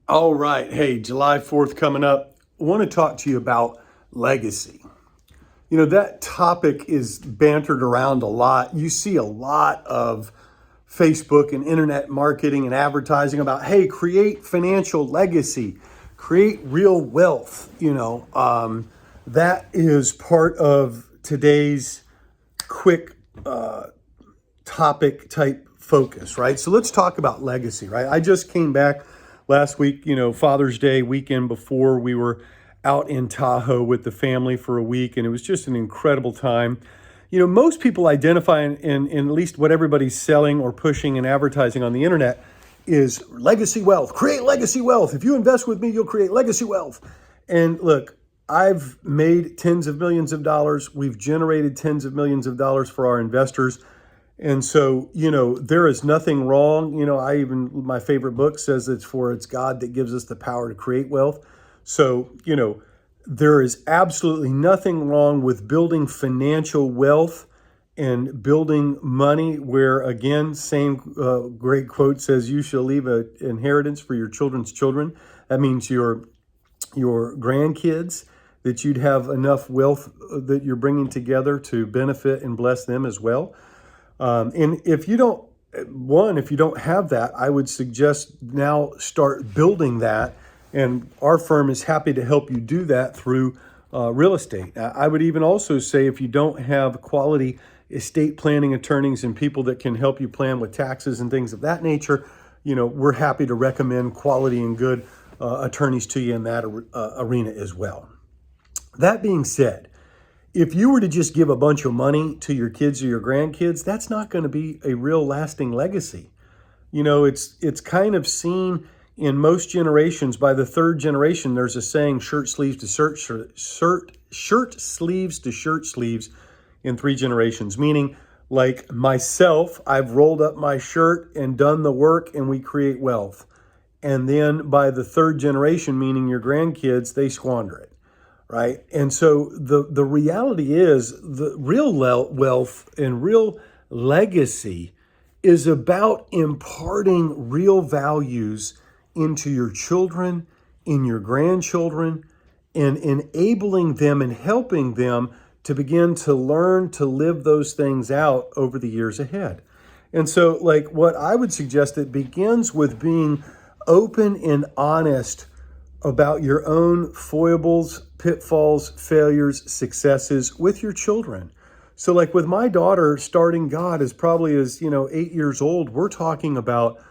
All right. Hey, July 4th coming up. I want to talk to you about legacy. That topic is bantered around a lot. You see a lot of Facebook and internet marketing and advertising about, hey, create financial legacy, create real wealth. That is part of today's quick topic type focus, right? So let's talk about legacy, right? I just came back last week, Father's Day weekend before. We were out in Tahoe with the family for a week, and it was just an incredible time. Most people identify in at least what everybody's selling or pushing and advertising on the internet is legacy wealth. Create legacy wealth. If you invest with me, you'll create legacy wealth. And look, I've made tens of millions of dollars. We've generated tens of millions of dollars for our investors. And so, there is nothing wrong. My favorite book says it's God that gives us the power to create wealth. So, there is absolutely nothing wrong with building financial wealth and building money where, again, same great quote says, you shall leave an inheritance for your children's children. That means your grandkids, that you'd have enough wealth that you're bringing together to benefit and bless them as well. And if you don't have that, I would suggest now start building that. And our firm is happy to help you do that through real estate. I would even also say if you don't have quality estate planning attorneys and people that can help you plan with taxes and things of that nature, we're happy to recommend quality and good attorneys to you in that arena as well. That being said, if you were to just give a bunch of money to your kids or your grandkids, that's not going to be a real lasting legacy. It's kind of seen in most generations. By the third generation, there's a saying, shirt sleeves to shirt sleeves to shirt sleeves in 3 generations, meaning like myself, I've rolled up my shirt and done the work and we create wealth. And then by the third generation, meaning your grandkids, they squander it. Right. And so the reality is the real wealth and real legacy is about imparting real values into your children, in your grandchildren, and enabling them and helping them to begin to learn to live those things out over the years ahead. And so, like, what I would suggest, it begins with being open and honest about your own foibles, pitfalls, failures, successes with your children. So like with my daughter starting God as probably as, 8 years old, we're talking about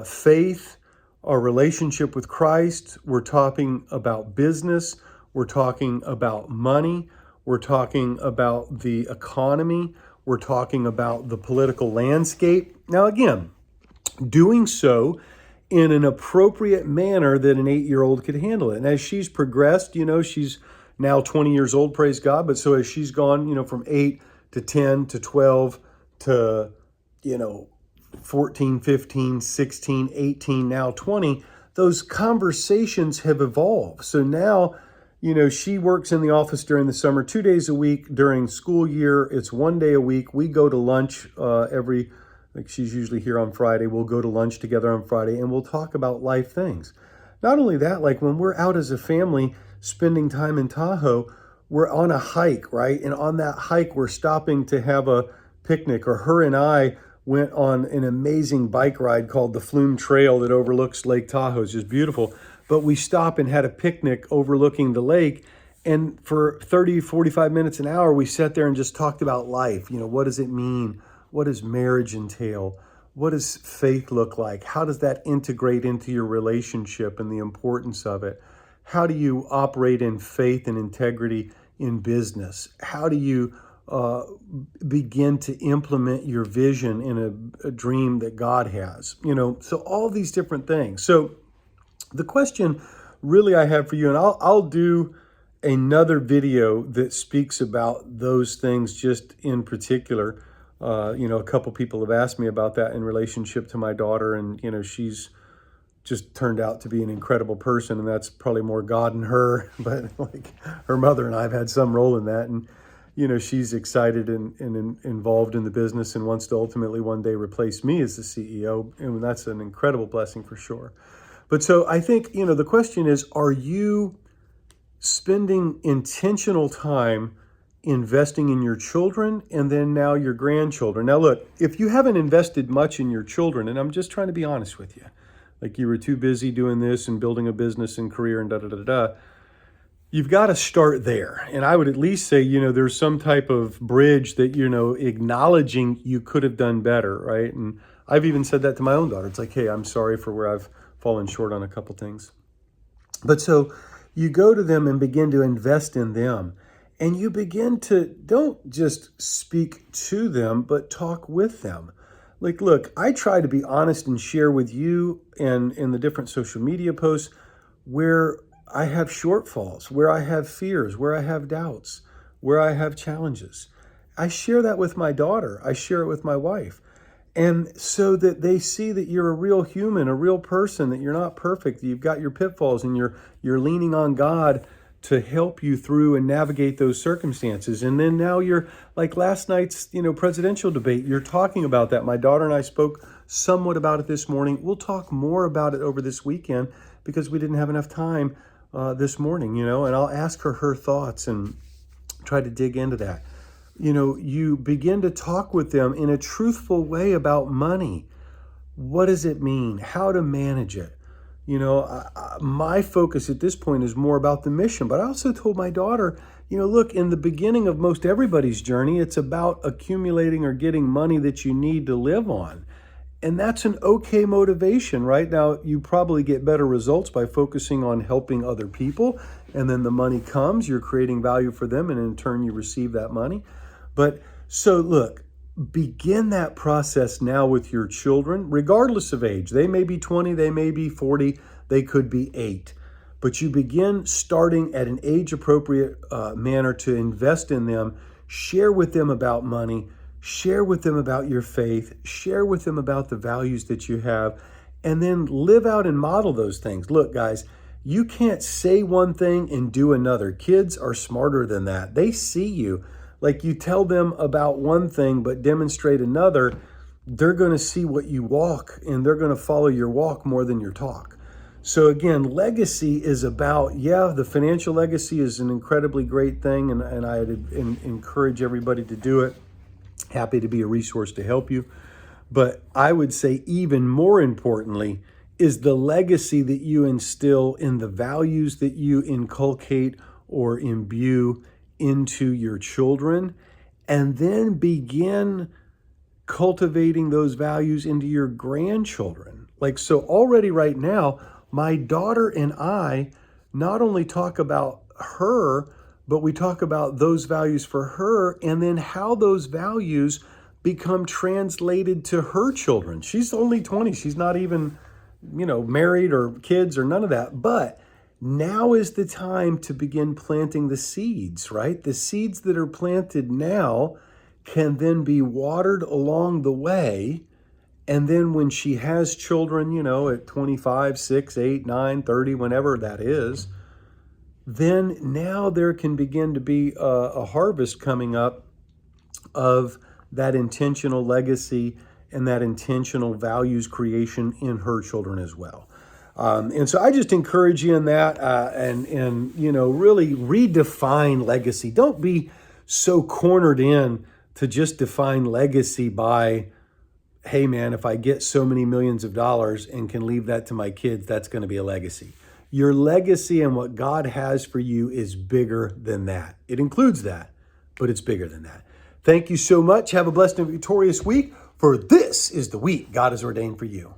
faith, our relationship with Christ. We're talking about business. We're talking about money. We're talking about the economy. We're talking about the political landscape. Now, again, doing so in an appropriate manner that an 8-year-old could handle it. And as she's progressed, she's now 20 years old, praise God. But so as she's gone, from 8 to 10 to 12 to, 14, 15, 16, 18, now 20, those conversations have evolved. So now, she works in the office during the summer 2 days a week. During school year, it's 1 day a week. We go to lunch she's usually here on Friday. We'll go to lunch together on Friday and we'll talk about life things. Not only that, like when we're out as a family spending time in Tahoe, we're on a hike, right? And on that hike, we're stopping to have a picnic, or her and I went on an amazing bike ride called the Flume Trail that overlooks Lake Tahoe. It's just beautiful. But we stopped and had a picnic overlooking the lake. And for 30, 45 minutes, an hour, we sat there and just talked about life. What does it mean? What does marriage entail? What does faith look like? How does that integrate into your relationship and the importance of it? How do you operate in faith and integrity in business? How do you begin to implement your vision in a dream that God has? So all these different things. So the question really I have for you, and I'll do another video that speaks about those things just in particular. A couple people have asked me about that in relationship to my daughter, and she's just turned out to be an incredible person, and that's probably more God in her. But like her mother and I have had some role in that, and she's excited and involved in the business and wants to ultimately one day replace me as the CEO, and that's an incredible blessing for sure. But so I think, the question is, are you spending intentional time investing in your children and then now your grandchildren? Now, look, if you haven't invested much in your children, and I'm just trying to be honest with you, like you were too busy doing this and building a business and career and da da da da, you've got to start there. And I would at least say, there's some type of bridge that, acknowledging you could have done better, right? And I've even said that to my own daughter. It's like, hey, I'm sorry for where I've fallen short on a couple things. But so you go to them and begin to invest in them. And you begin to, don't just speak to them, but talk with them. Like, look, I try to be honest and share with you and in the different social media posts where I have shortfalls, where I have fears, where I have doubts, where I have challenges. I share that with my daughter. I share it with my wife. And so that they see that you're a real human, a real person, that you're not perfect, that you've got your pitfalls and you're leaning on God to help you through and navigate those circumstances. And then now you're like last night's, presidential debate, you're talking about that. My daughter and I spoke somewhat about it this morning. We'll talk more about it over this weekend because we didn't have enough time this morning, and I'll ask her thoughts and try to dig into that. You begin to talk with them in a truthful way about money. What does it mean? How to manage it? My focus at this point is more about the mission, but I also told my daughter, look, in the beginning of most everybody's journey, it's about accumulating or getting money that you need to live on. And that's an okay motivation, right? Now, you probably get better results by focusing on helping other people. And then the money comes, you're creating value for them, and in turn, you receive that money. But so look, begin that process now with your children, regardless of age. They may be 20, they may be 40, they could be 8. But you begin starting at an age-appropriate manner to invest in them, share with them about money, share with them about your faith, share with them about the values that you have, and then live out and model those things. Look, guys, you can't say one thing and do another. Kids are smarter than that. They see you. Like you tell them about one thing but demonstrate another, they're going to see what you walk and they're going to follow your walk more than your talk. So again, legacy is about, the financial legacy is an incredibly great thing, and I encourage everybody to do it. Happy to be a resource to help you. But I would say even more importantly is the legacy that you instill in the values that you inculcate or imbue into your children, and then begin cultivating those values into your grandchildren. Like, so already right now, my daughter and I not only talk about her, but we talk about those values for her and then how those values become translated to her children. She's only 20. She's not even, married or kids or none of that. But now is the time to begin planting the seeds, right? The seeds that are planted now can then be watered along the way. And then when she has children, at 25, 6, 8, 9, 30, whenever that is, then now there can begin to be a harvest coming up of that intentional legacy and that intentional values creation in her children as well. And so I just encourage you in that and really redefine legacy. Don't be so cornered in to just define legacy by, hey man, if I get so many millions of dollars and can leave that to my kids, that's going to be a legacy. Your legacy and what God has for you is bigger than that. It includes that, but it's bigger than that. Thank you so much. Have a blessed and victorious week, for this is the week God has ordained for you.